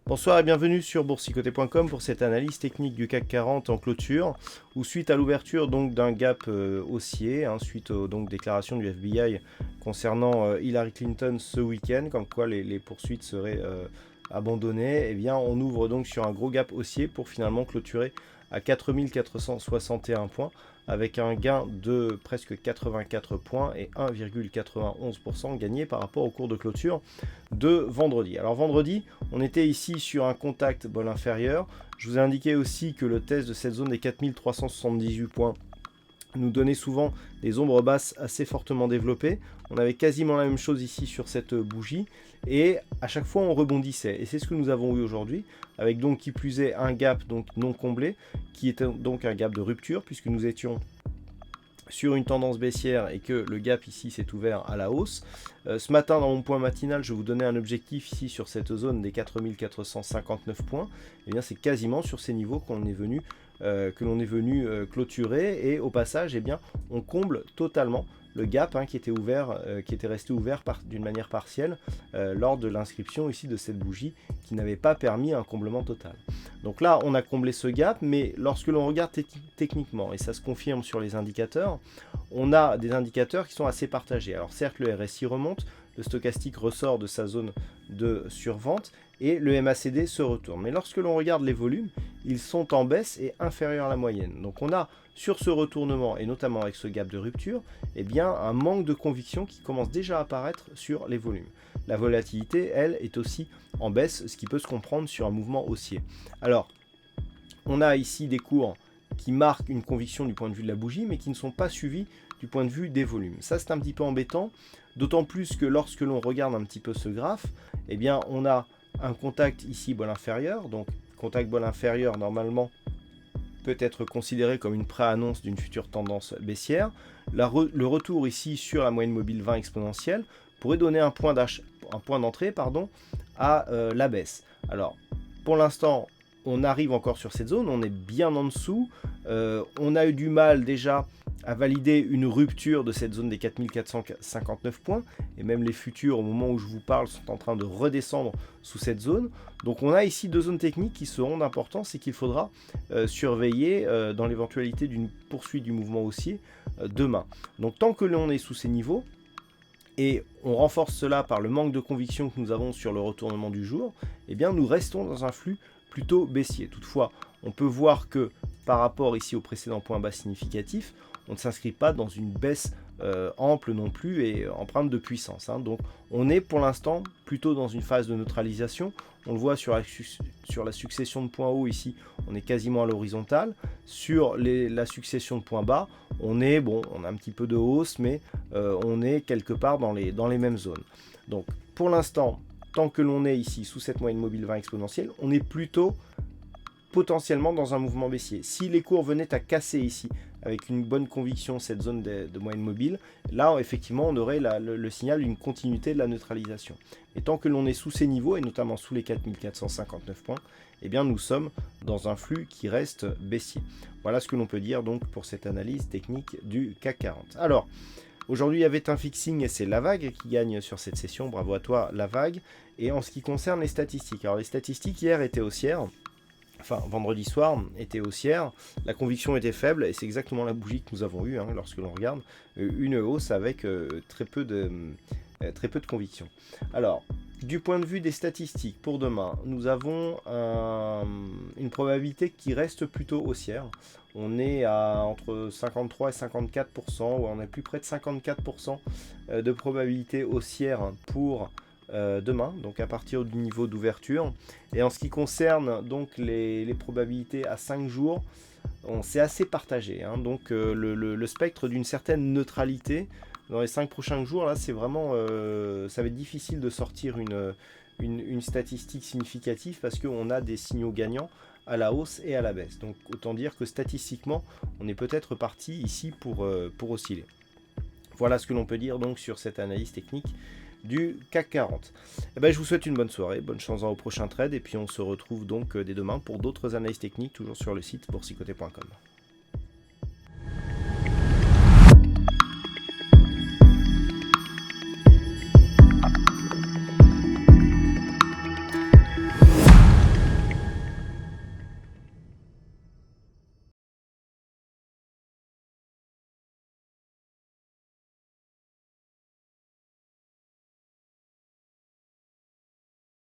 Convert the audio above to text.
Bonsoir et bienvenue sur boursicoté.com pour cette analyse technique du CAC 40 en clôture, où suite à l'ouverture donc d'un gap haussier, suite aux déclarations du FBI concernant Hillary Clinton ce week-end, comme quoi les poursuites seraient abandonnées, eh bien on ouvre donc sur un gros gap haussier pour finalement clôturer à 4461 points, avec un gain de presque 84 points et 1,91% gagné par rapport au cours de clôture de vendredi. Alors vendredi, on était ici sur un contact bol inférieur. Je vous ai indiqué aussi que le test de cette zone des 4378 points nous donnait souvent des ombres basses assez fortement développées. On avait quasiment la même chose ici sur cette bougie et à chaque fois on rebondissait, et c'est ce que nous avons eu aujourd'hui, avec donc qui plus est un gap donc non comblé, qui était donc un gap de rupture puisque nous étions sur une tendance baissière et que le gap ici s'est ouvert à la hausse. Ce matin dans mon point matinal, je vous donnais un objectif ici sur cette zone des 4459 points. Et bien c'est quasiment sur ces niveaux qu'on est venu clôturer, et au passage on comble totalement le gap qui était ouvert, qui était resté ouvert d'une manière partielle lors de l'inscription ici de cette bougie, qui n'avait pas permis un comblement total. Donc là on a comblé ce gap, mais lorsque l'on regarde techniquement, et ça se confirme sur les indicateurs, on a des indicateurs qui sont assez partagés. Alors certes le RSI remonte, le stochastique ressort de sa zone de survente et le MACD se retourne. Mais lorsque l'on regarde les volumes, ils sont en baisse et inférieurs à la moyenne. Donc on a sur ce retournement, et notamment avec ce gap de rupture, un manque de conviction qui commence déjà à apparaître sur les volumes. La volatilité, elle, est aussi en baisse, ce qui peut se comprendre sur un mouvement haussier. Alors, on a ici des cours qui marquent une conviction du point de vue de la bougie, mais qui ne sont pas suivis du point de vue des volumes. Ça, c'est un petit peu embêtant, d'autant plus que lorsque l'on regarde un petit peu ce graphe, on a un contact ici bol inférieur. Donc contact bol inférieur normalement peut être considéré comme une pré-annonce d'une future tendance baissière. Le retour ici sur la moyenne mobile 20 exponentielle pourrait donner un point d'entrée à la baisse. Alors pour l'instant on arrive encore sur cette zone, on est bien en dessous, on a eu du mal déjà à valider une rupture de cette zone des 4459 points, et même les futurs au moment où je vous parle sont en train de redescendre sous cette zone. Donc on a ici deux zones techniques qui seront d'importance et qu'il faudra surveiller dans l'éventualité d'une poursuite du mouvement haussier demain. Donc tant que l'on est sous ces niveaux, et on renforce cela par le manque de conviction que nous avons sur le retournement du jour, nous restons dans un flux plutôt baissier. Toutefois, on peut voir que par rapport ici au précédent point bas significatif, on ne s'inscrit pas dans une baisse ample non plus et empreinte de puissance. Donc on est pour l'instant plutôt dans une phase de neutralisation. On le voit sur la succession de points hauts ici, on est quasiment à l'horizontale. Sur la succession de points bas, on a un petit peu de hausse, mais on est quelque part dans les mêmes zones. Donc pour l'instant, tant que l'on est ici sous cette moyenne mobile 20 exponentielle, on est plutôt potentiellement dans un mouvement baissier. Si les cours venaient à casser ici avec une bonne conviction cette zone de moyenne mobile, là effectivement on aurait le signal d'une continuité de la neutralisation. Et tant que l'on est sous ces niveaux, et notamment sous les 4459 points, nous sommes dans un flux qui reste baissier. Voilà ce que l'on peut dire donc pour cette analyse technique du CAC 40. Alors, aujourd'hui il y avait un fixing et c'est la vague qui gagne sur cette session. Bravo à toi la vague. Et en ce qui concerne les statistiques, alors les statistiques hier étaient haussières. Enfin, vendredi soir était haussière, la conviction était faible, et c'est exactement la bougie que nous avons eue lorsque l'on regarde, une hausse avec très peu de conviction. Alors, du point de vue des statistiques, pour demain, nous avons une probabilité qui reste plutôt haussière. On est à entre 53 et 54%, ou on est plus près de 54% de probabilité haussière pour demain, donc à partir du niveau d'ouverture. Et en ce qui concerne donc les probabilités à 5 jours, c'est assez partagé. Donc le spectre d'une certaine neutralité dans les 5 prochains jours, là c'est vraiment ça va être difficile de sortir une statistique significative, parce qu'on a des signaux gagnants à la hausse et à la baisse. Donc autant dire que statistiquement on est peut-être parti ici pour osciller. Voilà ce que l'on peut dire donc sur cette analyse technique du CAC 40. Je vous souhaite une bonne soirée, bonne chance au prochain trade, et puis on se retrouve donc dès demain pour d'autres analyses techniques, toujours sur le site boursicoté.com.